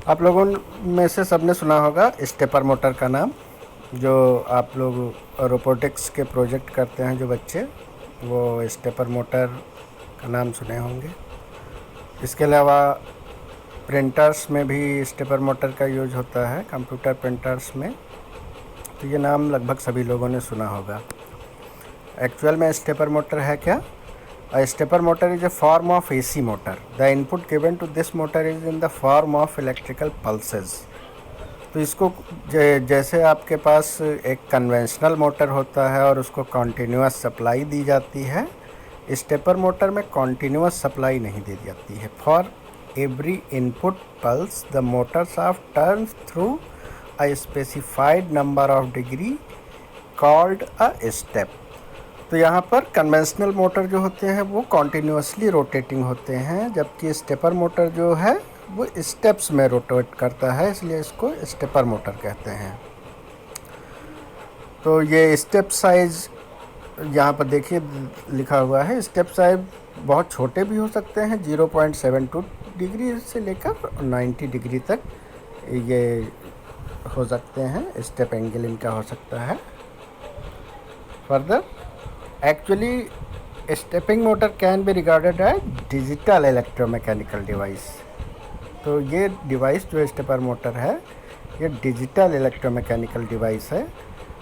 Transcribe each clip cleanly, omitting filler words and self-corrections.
आप लोगों में से सबने सुना होगा स्टेपर मोटर का नाम। जो आप लोग रोबोटिक्स के प्रोजेक्ट करते हैं जो बच्चे, वो स्टेपर मोटर का नाम सुने होंगे। इसके अलावा प्रिंटर्स में भी स्टेपर मोटर का यूज होता है, कंप्यूटर प्रिंटर्स में। तो ये नाम लगभग सभी लोगों ने सुना होगा। एक्चुअल में स्टेपर मोटर है क्या? A stepper motor is a form of AC motor. The input given to this motor is in the form of electrical pulses. तो इसको जैसे आपके पास एक कन्वेंशनल मोटर होता है और उसको कॉन्टीन्यूअस सप्लाई दी जाती है, स्टेपर मोटर में कॉन्टीन्यूअस सप्लाई नहीं दी जाती है। For every input pulse the motor shaft turns through a specified number of degree called a step. तो यहाँ पर कन्वेंशनल मोटर जो होते हैं वो कॉन्टीन्यूअसली रोटेटिंग होते हैं, जबकि स्टेपर मोटर जो है वो स्टेप्स में रोटेट करता है, इसलिए इसको स्टेपर मोटर कहते हैं। तो ये स्टेप साइज़ यहाँ पर देखिए लिखा हुआ है। स्टेप साइज बहुत छोटे भी हो सकते हैं, 0.72 डिग्री से लेकर 90 डिग्री तक ये हो सकते हैं। स्टेप एंगल इनका हो सकता है। Further actually stepping motor can be regarded as digital electromechanical device. तो ये डिवाइस जो स्टेपर मोटर है ये डिजिटल इलेक्ट्रोमैकेनिकल डिवाइस है।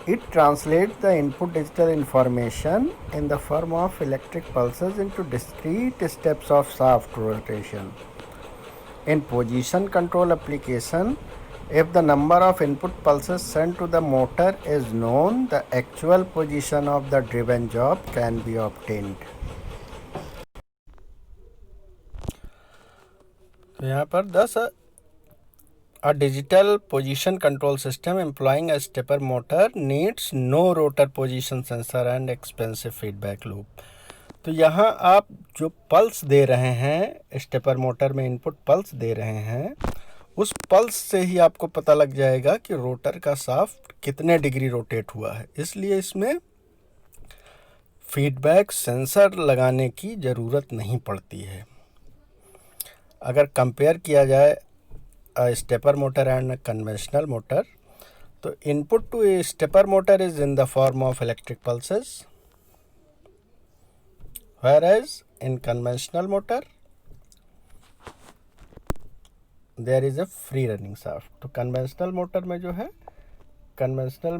It translate the input digital information in the form of electric pulses into discrete steps of shaft rotation. In position control application, if the number of input pulses sent to the motor is known, the actual position of the driven job can be obtained. तो यहाँ पर 10 a digital position control system employing a stepper motor needs no rotor position sensor and expensive feedback loop. तो यहाँ आप जो pulse दे रहे हैं, stepper motor में इनपुट पल्स दे रहे हैं, उस पल्स से ही आपको पता लग जाएगा कि रोटर का शाफ्ट कितने डिग्री रोटेट हुआ है। इसलिए इसमें फीडबैक सेंसर लगाने की ज़रूरत नहीं पड़ती है। अगर कंपेयर किया जाए stepper motor and conventional motor, तो input to a stepper motor is in the form of electric pulses, whereas in conventional motor there is a free running shaft. तो कन्वेंशनल मोटर में जो है, कन्वेंशनल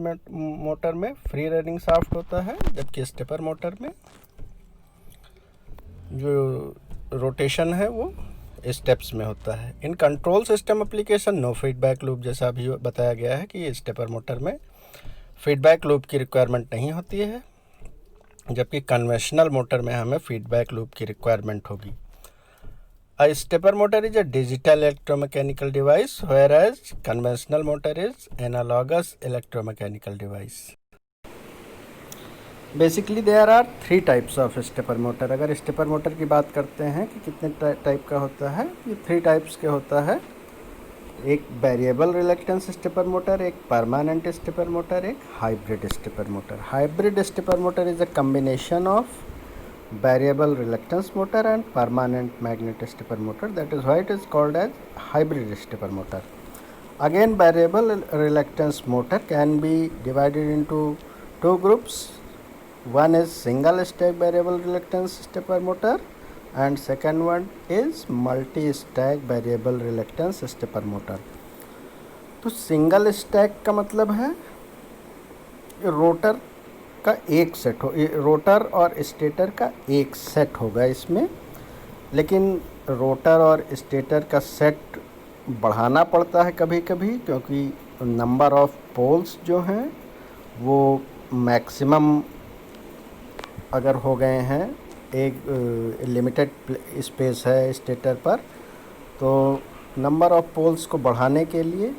मोटर में free running shaft होता है, जबकि stepper motor में जो रोटेशन है वो स्टेप्स में होता है। In control system application no feedback loop, जैसा अभी बताया गया है कि स्टेपर मोटर में फीडबैक लूप की रिक्वायरमेंट नहीं होती है, जबकि कन्वेंशनल मोटर में हमें फीडबैक लूप की रिक्वायरमेंट होगी। A stepper motor is a digital electromechanical device, whereas conventional motor is analogous electromechanical device. Basically there are 3 types of stepper motor. अगर स्टेपर मोटर की बात करते हैं कि कितने टाइप का होता है, ये 3 टाइप्स के होता है। एक वेरिएबल रिलक्टेंस स्टेपर मोटर, एक परमानेंट स्टेपर मोटर, एक hybrid stepper motor. Hybrid stepper motor is a combination of variable reluctance motor and permanent magnet stepper motor. That is why it is called as hybrid stepper motor. Again, variable reluctance motor can be divided into 2 groups. One is single stack variable reluctance stepper motor and second one is multi stack variable reluctance stepper motor. तो single stack का मतलब है rotor का एक set हो, rotor और stator का एक सेट होगा इसमें, लेकिन रोटर और स्टेटर का सेट बढ़ाना पड़ता है कभी कभी, क्योंकि नंबर ऑफ पोल्स जो हैं वो मैक्सिमम अगर हो गए हैं, एक लिमिटेड स्पेस है स्टेटर पर, तो नंबर ऑफ पोल्स को बढ़ाने के लिए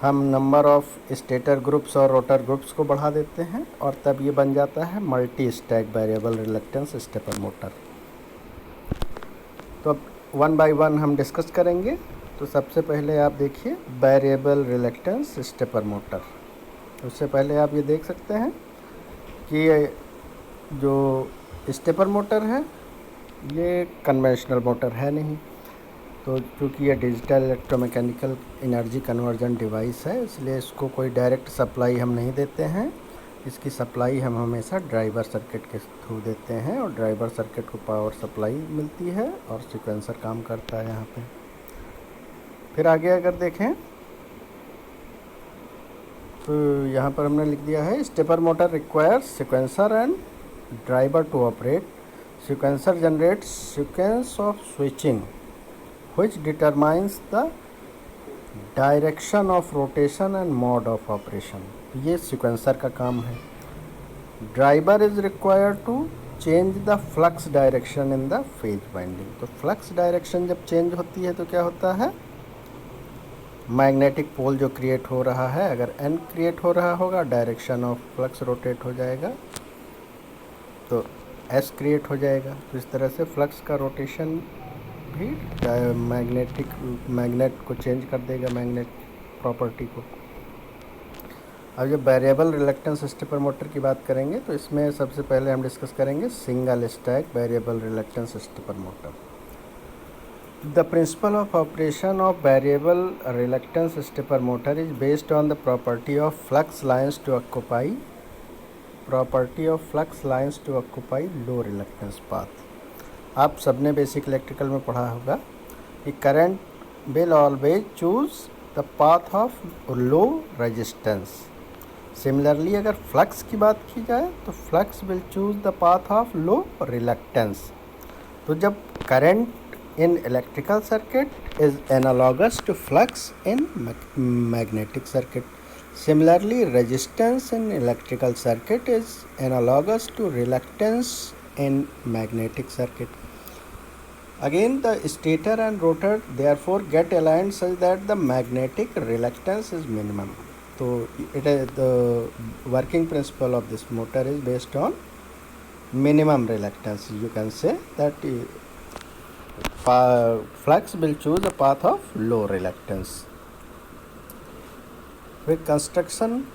हम नंबर ऑफ स्टेटर ग्रुप्स और रोटर ग्रुप्स को बढ़ा देते हैं और तब ये बन जाता है multi stack variable reluctance stepper motor. तो अब 1 बाय 1 हम डिस्कस करेंगे। तो सबसे पहले आप देखिए वेरिएबल रिलक्टेंस स्टेपर मोटर। उससे पहले आप ये देख सकते हैं कि जो स्टेपर मोटर है ये कन्वेंशनल मोटर है नहीं। तो क्योंकि ये digital electromechanical energy conversion device है, इसलिए इसको कोई डायरेक्ट सप्लाई हम नहीं देते हैं। इसकी सप्लाई हम हमेशा ड्राइवर सर्किट के थ्रू देते हैं और ड्राइवर सर्किट को पावर सप्लाई मिलती है और सीक्वेंसर काम करता है यहाँ पे। फिर आगे अगर देखें तो यहाँ पर हमने लिख दिया है stepper motor requires sequencer and driver to operate. Sequencer generates sequence of switching which determines the direction of rotation and mode of operation। ये सीक्वेंसर का काम है। Driver is required to change the flux direction in the phase winding. तो flux direction जब change होती है तो क्या होता है, मैग्नेटिक पोल जो क्रिएट हो रहा है, अगर एन क्रिएट हो रहा होगा डायरेक्शन ऑफ फ्लक्स रोटेट हो जाएगा तो एस क्रिएट हो जाएगा। तो इस तरह से फ्लक्स का रोटेशन भी मैग्नेट को चेंज कर देगा, मैग्नेट प्रॉपर्टी को। अब जब वेरिएबल रिलक्टेंस स्टेपर मोटर की बात करेंगे तो इसमें सबसे पहले हम डिस्कस करेंगे single stack variable reluctance stepper motor. The principle of operation of variable reluctance stepper motor is based on the property of flux lines to occupy low reluctance path. आप सबने बेसिक इलेक्ट्रिकल में पढ़ा होगा कि current will always choose the path of low resistance. Similarly अगर flux की बात की जाए तो flux will choose the path of low reluctance. तो जब current in electrical circuit is analogous to flux in magnetic circuit, similarly resistance in electrical circuit is analogous to reluctance in magnetic circuit. Again, the stator and rotor therefore get aligned such that the magnetic reluctance is minimum. So it is the working principle of this motor is based on minimum reluctance. You can say that flux will choose a path of low reluctance. With construction,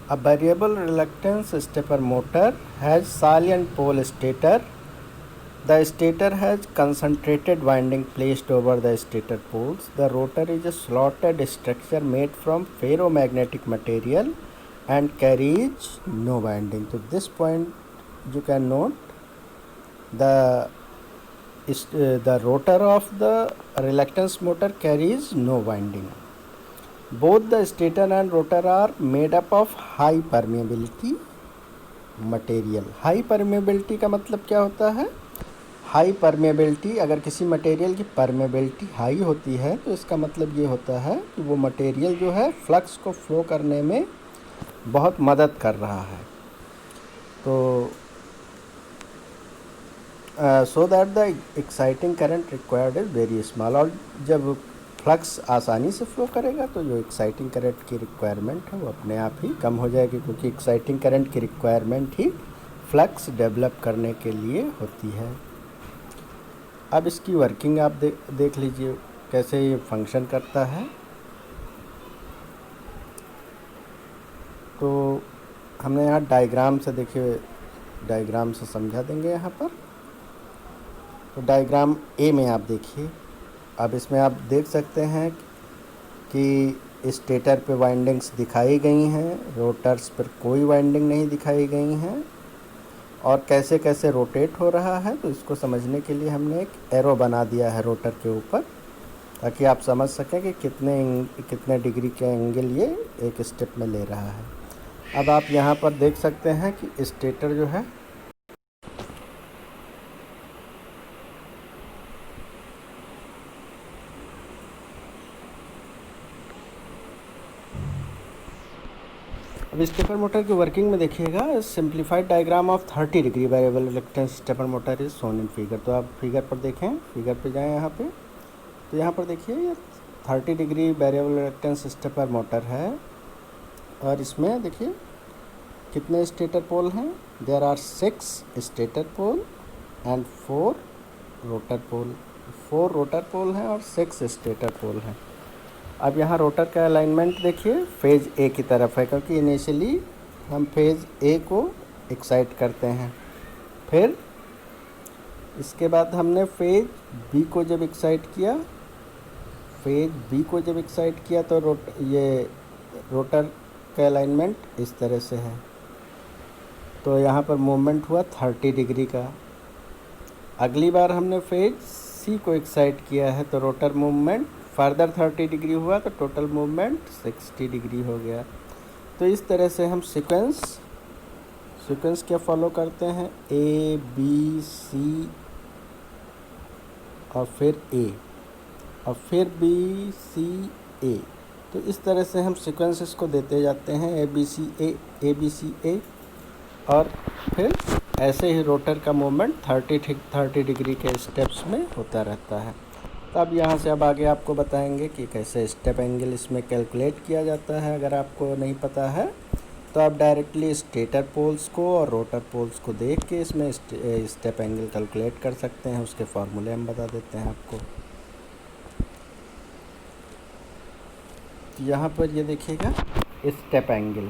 a variable reluctance stepper motor has salient pole stator. The stator has concentrated winding placed over the stator poles. The rotor is a slotted structure made from ferromagnetic material and carries no winding. So this point you can note the rotor of the reluctance motor carries no winding. Both the stator and rotor are made up of high permeability material. High permeability का मतलब क्या होता है, high permeability, अगर किसी material की permeability high होती है तो इसका मतलब ये होता है कि वो मटेरियल जो है फ्लक्स को फ्लो करने में बहुत मदद कर रहा है। तो so that the exciting current required is very small. और जब फ्लक्स आसानी से फ्लो करेगा तो जो एक्साइटिंग करंट की रिक्वायरमेंट है वो अपने आप ही कम हो जाएगी, क्योंकि एक्साइटिंग करंट की रिक्वायरमेंट ही फ्लक्स डेवलप करने के लिए होती है। अब इसकी वर्किंग आप देख लीजिए कैसे ये फंक्शन करता है। तो हमने यहाँ डायग्राम से, देखिए डायग्राम से समझा देंगे यहाँ पर। तो डायग्राम ए में आप देखिए, अब इसमें आप देख सकते हैं कि स्टेटर पे वाइंडिंग्स दिखाई गई हैं, रोटर्स पर कोई वाइंडिंग नहीं दिखाई गई हैं, और कैसे कैसे रोटेट हो रहा है। तो इसको समझने के लिए हमने एक एरो बना दिया है रोटर के ऊपर, ताकि आप समझ सकें कि कितने डिग्री के एंगल ये एक स्टेप में ले रहा है। अब आप यहाँ पर देख सकते हैं कि स्टेटर जो है अब स्टेपर मोटर की वर्किंग में देखिएगा, simplified diagram of 30 degree variable reluctance stepper motor is shown in figure. तो आप फिगर पर देखें, फिगर पे जाएं यहाँ पे, तो यहाँ पर देखिए ये 30 degree variable reluctance stepper motor है, और इसमें देखिए कितने स्टेटर पोल हैं। There are 6 stator pole and 4 rotor pole. 4 rotor pole हैं और 6 स्टेटर पोल हैं। अब यहाँ रोटर का अलाइनमेंट देखिए फेज़ ए की तरफ है, क्योंकि इनिशियली हम फेज़ ए को एक्साइट करते हैं। फिर इसके बाद हमने फेज़ बी को जब एक्साइट किया फेज बी को जब एक्साइट किया तो ये रोटर का अलाइनमेंट इस तरह से है, तो यहाँ पर मूवमेंट हुआ 30 डिग्री का। अगली बार हमने फेज सी को एक्साइट किया है तो रोटर मूवमेंट फर्दर 30 डिग्री हुआ, तो टोटल मूवमेंट 60 डिग्री हो गया। तो इस तरह से हम सीक्वेंस क्या फॉलो करते हैं, ए बी सी और फिर ए और फिर बी सी ए। तो इस तरह से हम सीक्वेंसेस को देते जाते हैं, ए बी सी ए, और फिर ऐसे ही रोटर का मूवमेंट 30 डिग्री के स्टेप्स में होता रहता है। तो अब यहाँ से अब आगे आपको बताएंगे कि कैसे स्टेप एंगल इसमें कैलकुलेट किया जाता है। अगर आपको नहीं पता है तो आप डायरेक्टली स्टेटर पोल्स को और रोटर पोल्स को देख के इसमें स्टेप एंगल कैलकुलेट कर सकते हैं। उसके फार्मूले हम बता देते हैं आपको। यहाँ पर ये देखिएगा step angle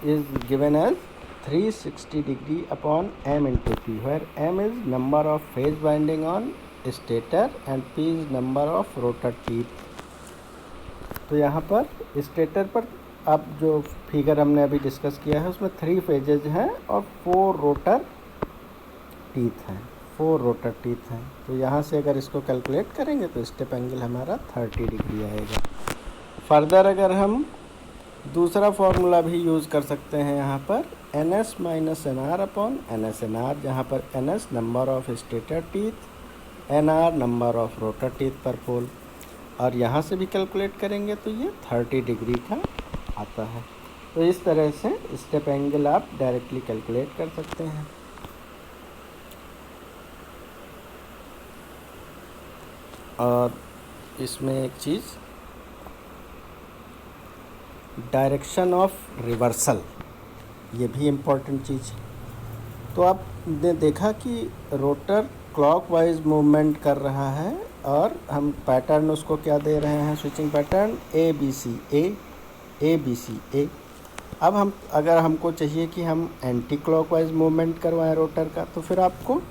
is given as 360 degree upon m into p, where m is number of phase winding on stator and p is number of rotor teeth। तो यहाँ पर स्टेटर पर अब जो फिगर हमने अभी डिस्कस किया है उसमें 3 फेजेज हैं और 4 रोटर टीथ हैं। तो यहाँ से अगर इसको कैलकुलेट करेंगे तो स्टेप एंगल हमारा 30 डिग्री आएगा। फर्दर अगर हम दूसरा फॉर्मूला भी यूज़ कर सकते हैं यहाँ पर NS minus NR upon NS NR, जहाँ पर NS number of stator teeth, NR number of rotor teeth पर पोल, और यहाँ से भी कैलकुलेट करेंगे तो ये 30 डिग्री का आता है। तो इस तरह से स्टेप एंगल आप डायरेक्टली कैलकुलेट कर सकते हैं। और इसमें एक चीज़, डायरेक्शन ऑफ रिवर्सल, ये भी इम्पोर्टेंट चीज़ है। तो आपने देखा कि रोटर क्लॉकवाइज मूवमेंट कर रहा है और हम पैटर्न उसको क्या दे रहे हैं, switching pattern A B C A. अब अगर हमको चाहिए कि हम एंटी क्लॉकवाइज मूवमेंट करवाएं रोटर का, तो फिर आपको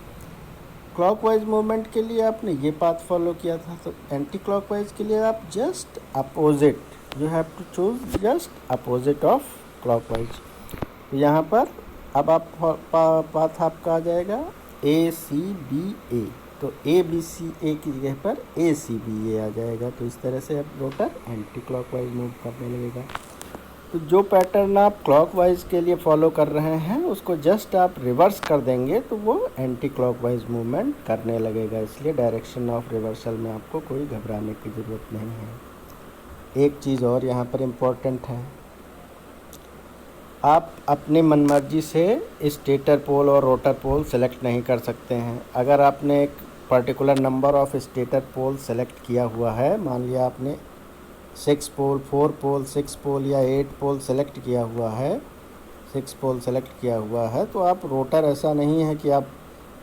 क्लॉकवाइज मूवमेंट के लिए आपने ये पाथ फॉलो किया था, तो एंटी क्लॉकवाइज के लिए आप just opposite, you have to choose just opposite of clockwise. तो यहाँ पर अब आप पाथ आपका आ जाएगा ए सी बी ए, तो ए बी सी ए की जगह पर ए सी बी ए आ जाएगा। तो इस तरह से अब रोटर एंटी क्लॉकवाइज मूव करने लगेगा। तो जो पैटर्न आप क्लॉकवाइज के लिए फॉलो कर रहे हैं उसको जस्ट आप रिवर्स कर देंगे तो वो एंटी क्लॉकवाइज मूवमेंट करने लगेगा। इसलिए डायरेक्शन ऑफ रिवर्सल में आपको कोई घबराने की ज़रूरत नहीं है। एक चीज़ और यहाँ पर इम्पोर्टेंट है, आप अपनी मनमर्जी से स्टेटर पोल और रोटर पोल सेलेक्ट नहीं कर सकते हैं। अगर आपने एक particular number of stator pole select किया हुआ है, मान लिया आपने 6 पोल, 4 पोल, 6 पोल या 8 पोल सेलेक्ट किया हुआ है, 6 पोल सेलेक्ट किया हुआ है, तो आप रोटर ऐसा नहीं है कि आप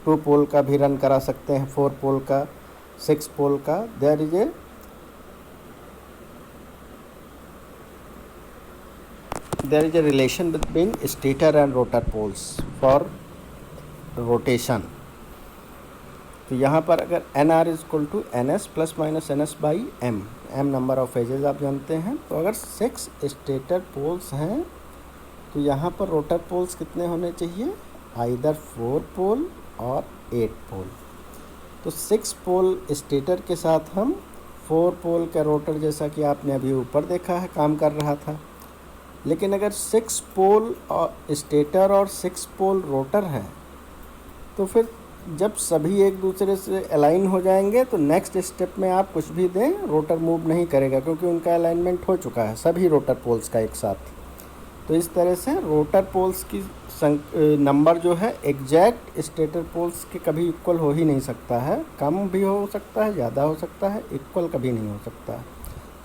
2 पोल का भी रन करा सकते हैं, 4 पोल का, 6 पोल का। There is a relation between stator and rotor poles for rotation. तो यहाँ पर अगर NR is equal to NS plus minus NS by M number of phases आप जानते हैं, तो अगर 6 स्टेटर पोल्स हैं तो यहाँ पर रोटर पोल्स कितने होने चाहिए, आइदर 4 पोल और 8 पोल। तो 6 पोल स्टेटर के साथ हम 4 पोल का रोटर, जैसा कि आपने अभी ऊपर देखा है, काम कर रहा था। लेकिन अगर 6 पोल और स्टेटर और 6 पोल रोटर है, तो फिर जब सभी एक दूसरे से अलाइन हो जाएंगे तो नेक्स्ट स्टेप में आप कुछ भी दें, रोटर मूव नहीं करेगा, क्योंकि उनका अलाइनमेंट हो चुका है सभी रोटर पोल्स का एक साथ। तो इस तरह से रोटर पोल्स की नंबर जो है एग्जैक्ट स्टेटर पोल्स के कभी इक्वल हो ही नहीं सकता है। कम भी हो सकता है, ज़्यादा हो सकता है, इक्वल कभी नहीं हो सकता है।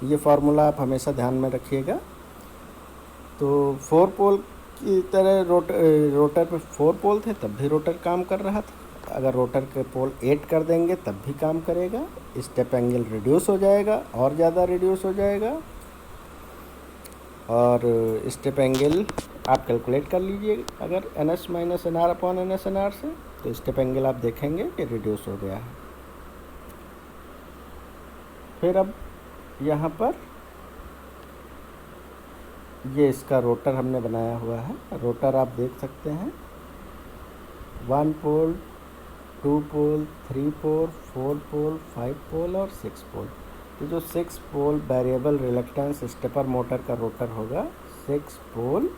ये फार्मूला आप हमेशा ध्यान में रखिएगा। तो 4 पोल की तरह रोटर पे 4 पोल थे तब भी रोटर काम कर रहा था। अगर रोटर के पोल 8 कर देंगे तब भी काम करेगा। स्टेप एंगल रिड्यूस हो जाएगा और ज़्यादा रिड्यूस हो जाएगा। और स्टेप एंगल आप कैलकुलेट कर लीजिए अगर NS minus NR upon NS NR से, तो स्टेप एंगल आप देखेंगे कि रिड्यूस हो गया है। फिर अब यहाँ पर ये इसका रोटर हमने बनाया हुआ है। रोटर आप देख सकते हैं 1 पोल, 2 पोल, 3 पोल, 4 पोल, 5 पोल और 6 पोल। तो जो 6 पोल वेरिएबल रिलक्टेंस स्टेपर मोटर का रोटर होगा, 6 पोल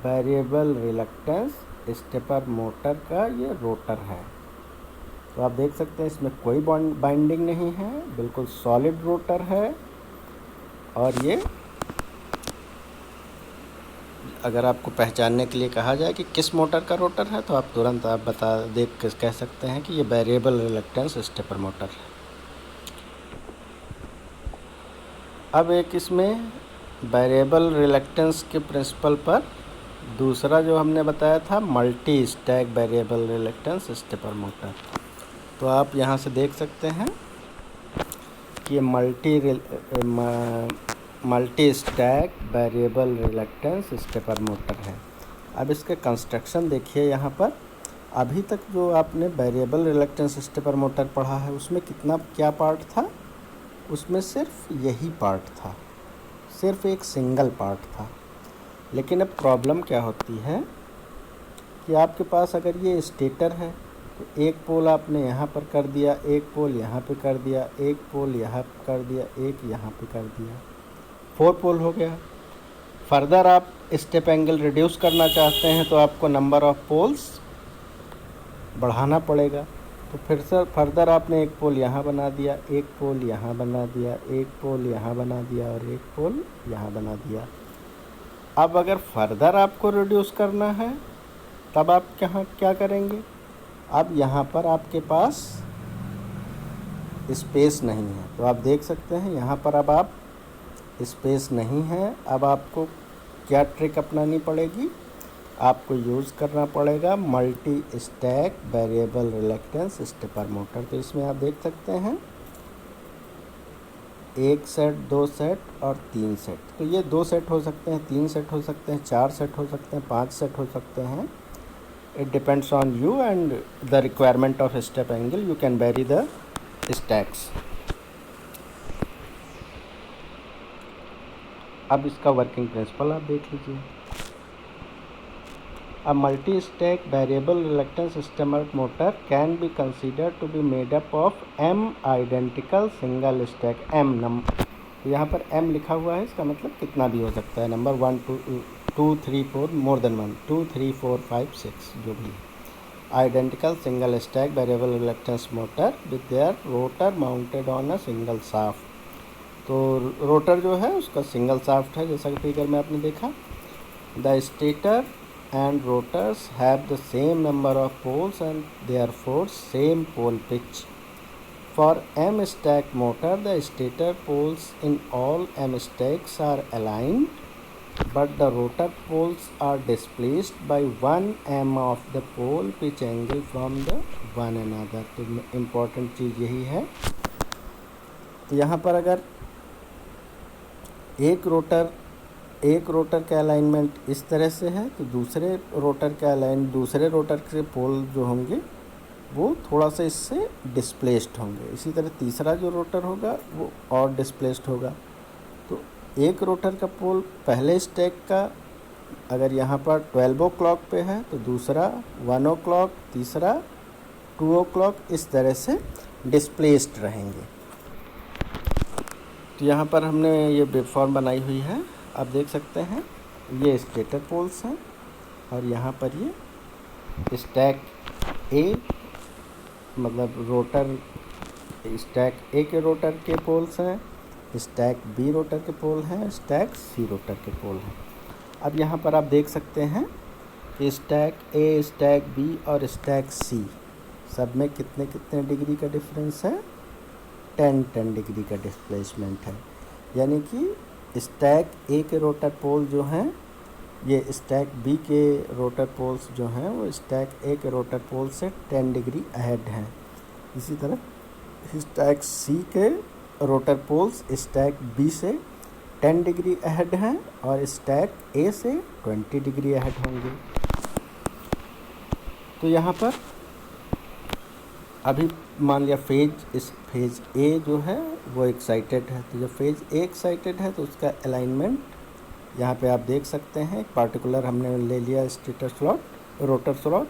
वेरिएबल रिलक्टेंस स्टेपर मोटर का ये रोटर है। तो आप देख सकते हैं इसमें कोई बाइंडिंग नहीं है, बिल्कुल सॉलिड रोटर है। और ये अगर आपको पहचानने के लिए कहा जाए कि किस मोटर का रोटर है, तो आप तुरंत देख कर कह सकते हैं कि ये वेरिएबल रिलक्टेंस स्टेपर मोटर है। अब एक इसमें वेरिएबल रिलक्टेंस के प्रिंसिपल पर दूसरा जो हमने बताया था multi stack variable reluctance stepper motor. तो आप यहाँ से देख सकते हैं कि ये multi stack variable reluctance stepper motor है। अब इसके कंस्ट्रक्शन देखिए यहाँ पर। अभी तक जो आपने वेरिएबल रिलक्टेंस स्टेपर मोटर पढ़ा है उसमें क्या पार्ट था? उसमें सिर्फ यही पार्ट था, सिर्फ एक सिंगल पार्ट था। लेकिन अब प्रॉब्लम क्या होती है कि आपके पास अगर ये स्टेटर है तो एक पोल आपने यहाँ पर कर दिया, एक पोल यहाँ पे कर दिया, एक पोल यहाँ पे कर दिया, एक यहाँ पे कर दिया, 4 पोल हो गया। फर्दर आप स्टेप एंगल रिड्यूस करना चाहते हैं तो आपको नंबर ऑफ पोल्स बढ़ाना पड़ेगा। तो फिर से फर्दर आपने एक पोल यहाँ बना दिया, एक पोल यहाँ बना दिया, एक पोल यहाँ बना दिया और एक पोल यहाँ बना दिया। अब अगर फर्दर आपको रिड्यूस करना है तब आप क्या करेंगे? अब यहाँ पर आपके पास स्पेस नहीं है। तो आप देख सकते हैं यहाँ पर अब आप स्पेस नहीं है। अब आपको क्या ट्रिक अपनानी पड़ेगी? आपको यूज़ करना पड़ेगा multi stack variable reluctance stepper motor. तो इसमें आप देख सकते हैं 1 सेट, 2 सेट और 3 सेट। तो ये 2 सेट हो सकते हैं, 3 सेट हो सकते हैं, 4 सेट हो सकते हैं, 5 सेट हो सकते हैं। It depends on you and the requirement of step angle. You can vary the stacks. अब इसका वर्किंग प्रिंसिपल आप देख लीजिए। A multi-stack variable reluctance stemmer motor can be considered to be made up of m identical single stack m number। यहाँ पर m लिखा हुआ है, इसका मतलब कितना भी हो सकता है, नंबर 1 2 3 4 मोर देन 1 2 3 4 5 6 जो भी है। Identical single stack variable reluctance motor with their rotor mounted on a single shaft. तो रोटर जो है उसका सिंगल शाफ्ट है, जैसा कि फिगर में आपने देखा। The stator and rotors have the same number of poles and therefore same pole pitch. For M stack motor, the stator poles in all M stacks are aligned, but the rotor poles are displaced by 1 m of the pole pitch angle from the one another। तो important चीज़ यही है। तो यहाँ पर अगर एक rotor का alignment इस तरह से है तो दूसरे रोटर के पोल जो होंगे वो थोड़ा सा इससे डिस्प्लेस्ड होंगे। इसी तरह तीसरा जो रोटर होगा वो और डिस्प्लेस्ड होगा। तो एक रोटर का पोल पहले स्टैक का अगर यहाँ पर 12 o'clock पे है तो दूसरा 1 o'clock, तीसरा 2 o'clock, इस तरह से डिस्प्लेस्ड रहेंगे। तो यहाँ पर हमने ये वेवफॉर्म बनाई हुई है, आप देख सकते हैं। ये स्टेटर पोल्स हैं और यहाँ पर ये स्टैक ए, मतलब रोटर स्टैक ए के रोटर के पोल्स हैं, स्टैक बी रोटर के पोल हैं, स्टैक सी रोटर के पोल हैं। अब यहाँ पर आप देख सकते हैं कि स्टैक ए, स्टैक बी और स्टैक सी सब में कितने कितने डिग्री का डिफरेंस है? 10 डिग्री का डिस्प्लेसमेंट है। यानी कि स्टैक ए के रोटर पोल जो हैं ये स्टैक बी के रोटर पोल्स जो हैं वो स्टैक ए के रोटर पोल से 10 डिग्री अहेड हैं। इसी तरह स्टैक सी के रोटर पोल्स स्टैक बी से 10 डिग्री अहेड हैं और स्टैक ए से 20 डिग्री अहेड होंगे। तो यहाँ पर अभी मान लिया फेज़ ए जो है वो एक्साइटेड है, तो जब फेज़ ए एक्साइटेड है तो उसका अलाइनमेंट यहाँ पे आप देख सकते हैं। एक पार्टिकुलर हमने ले लिया स्टेटर स्लॉट, रोटर स्लॉट,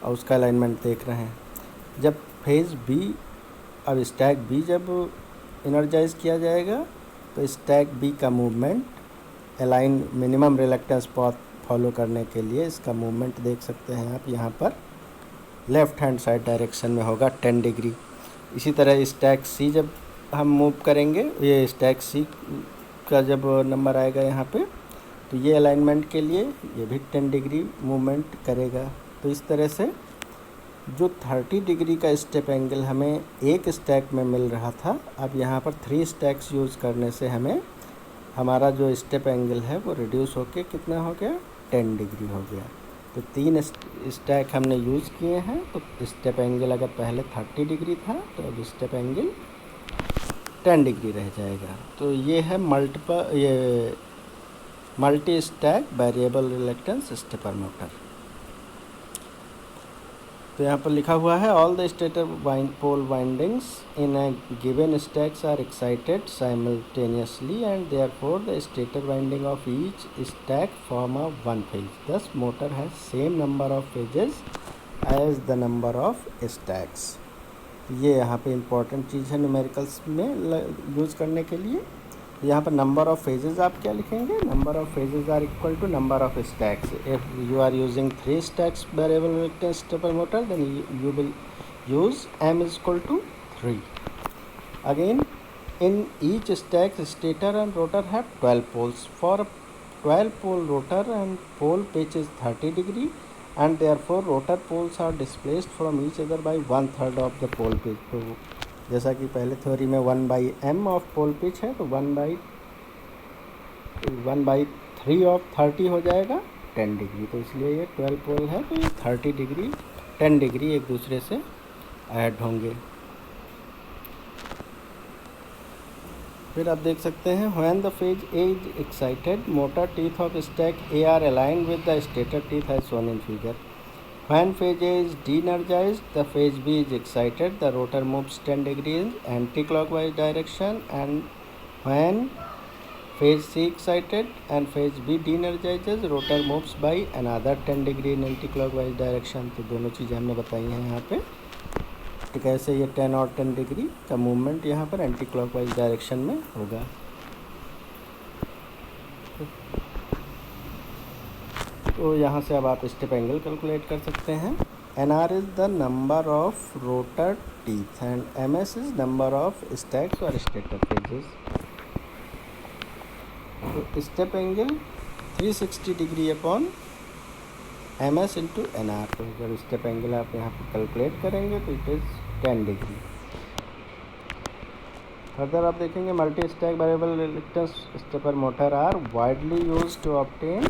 और उसका अलाइनमेंट देख रहे हैं। जब फेज़ बी, अब स्टैक बी जब इनर्जाइज किया जाएगा तो स्टैक बी का movement align minimum reluctance path follow करने के लिए इसका मूवमेंट देख सकते हैं आप। यहाँ पर लेफ़्ट हैंड साइड डायरेक्शन में होगा 10 डिग्री। इसी तरह स्टैक सी जब हम मूव करेंगे, ये स्टैक सी का जब नंबर आएगा यहाँ पे, तो ये अलाइनमेंट के लिए ये भी 10 डिग्री मूवमेंट करेगा। तो इस तरह से जो 30 डिग्री का स्टेप एंगल हमें एक स्टैक में मिल रहा था, अब यहाँ पर 3 स्टैक्स यूज़ करने से हमें हमारा जो स्टेप एंगल है वो रिड्यूस होके कितना हो गया, 10 डिग्री हो गया। तो 3 स्टैक हमने यूज़ किए हैं, तो स्टेप एंगल अगर पहले 30 डिग्री था तो अब स्टेप एंगल 10 डिग्री रह जाएगा। तो ये है multi stack variable reluctance stepper motor. तो यहाँ पर लिखा हुआ है all the stator pole windings in a given stacks are excited simultaneously and therefore the stator winding of each stack form a one phase, thus motor has same number of phases as the number of stacks. ये यहाँ पे important चीज़ है numericals में use करने के लिए। यहाँ पर नंबर ऑफ फेजेस आप क्या लिखेंगे, number of phases are equal to number of stacks. If you are using 3 stacks variable reluctance stepper motor then you will use m is equal to 3. Again, in each stack stator and rotor have 12 poles. For a 12 pole rotor and pole pitch is 30 degree and therefore rotor poles are displaced from each other by 1/3 of the pole pitch. तो जैसा कि पहले theory में 1/m of pole pitch है, तो 1/3 of 30 हो जाएगा 10 degree. तो इसलिए ये 12 पोल है, तो ये 30 डिग्री 10 डिग्री एक दूसरे से ऐड होंगे। फिर आप देख सकते हैं when the phase A is excited motor teeth of stack A are aligned with the stator teeth as shown in figure. When phase A is de-energized, the phase B is excited. The rotor moves 10 degrees in anti-clockwise direction, and when phase C excited and phase B de-energizes, rotor moves by another 10 degree in anti-clockwise direction. तो दोनों चीज़ें हमने बताई हैं यहाँ पे, तो कैसे ये 10 और 10 डिग्री का मूवमेंट यहाँ पर एंटी क्लॉकवाइज डायरेक्शन में होगा। तो यहाँ से अब आप स्टेप एंगल कैलकुलेट कर सकते हैं। NR is the number of rotor teeth and MS is number of stacks और स्टेटर फेजेस। तो step angle 360 degree upon MS into NR। तो अगर स्टेप एंगल आप यहाँ पर कैलकुलेट करेंगे तो इट इज़ 10 डिग्री। फर्दर आप देखेंगे multi stack variable reluctance stepper motor are widely used to obtain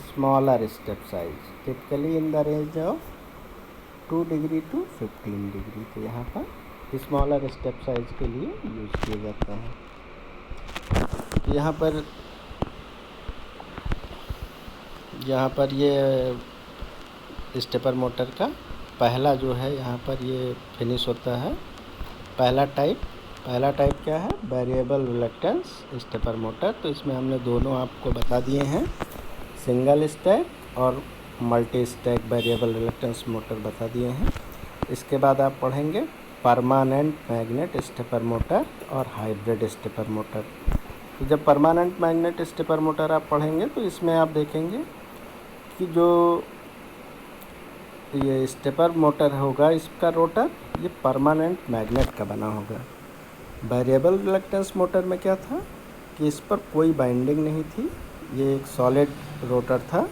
smaller step size typically in the range of 2 degree to 15 degree। तो यहाँ पर स्मॉलर स्टेप साइज के लिए यूज़ किया जाता है। तो यहाँ पर ये स्टेपर मोटर का पहला जो है यहाँ पर ये फिनिश होता है। पहला टाइप क्या है, वेरिएबल रिलक्टेंस स्टेपर मोटर। तो इसमें हमने दोनों आपको बता दिए हैं, सिंगल स्टैक और multi stack variable reluctance motor बता दिए हैं। इसके बाद आप पढ़ेंगे परमानेंट मैग्नेट स्टेपर मोटर और हाइब्रिड स्टेपर मोटर। तो जब परमानेंट मैग्नेट स्टेपर मोटर आप पढ़ेंगे तो इसमें आप देखेंगे कि जो ये स्टेपर मोटर होगा इसका रोटर ये परमानेंट मैग्नेट का बना होगा। वेरिएबल रिलक्टेंस मोटर में क्या था कि इस पर कोई बाइंडिंग नहीं थी, ये एक सॉलिड रोटर था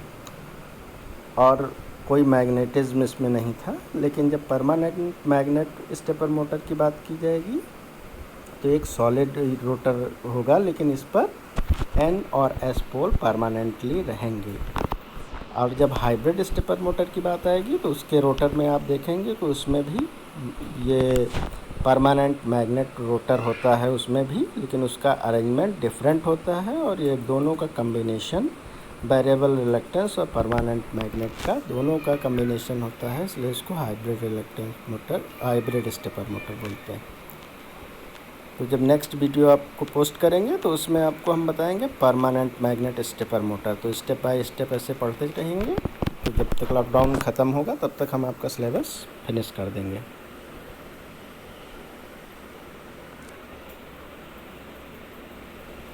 और कोई मैग्नेटिज्म इसमें नहीं था। लेकिन जब परमानेंट मैग्नेट स्टेपर मोटर की बात की जाएगी तो एक सॉलिड रोटर होगा, लेकिन इस पर N और S पोल परमानेंटली रहेंगे। और जब हाइब्रिड स्टेपर मोटर की बात आएगी तो उसके रोटर में आप देखेंगे तो उसमें भी ये परमानेंट मैग्नेट रोटर होता है उसमें भी, लेकिन उसका अरेंजमेंट डिफरेंट होता है और ये दोनों का कम्बिनेशन वेरिएबल रिलक्टेंस और परमानेंट मैग्नेट का दोनों का कम्बिनेशन होता है, इसलिए इसको hybrid reluctance motor, hybrid stepper motor बोलते हैं। तो जब नेक्स्ट वीडियो आपको पोस्ट करेंगे तो उसमें आपको हम बताएंगे परमानेंट मैग्नेट स्टेपर मोटर। तो स्टेप बाय स्टेप ऐसे पढ़ते रहेंगे, तो जब तक लॉकडाउन ख़त्म होगा तब तक हम आपका सिलेबस फिनिश कर देंगे।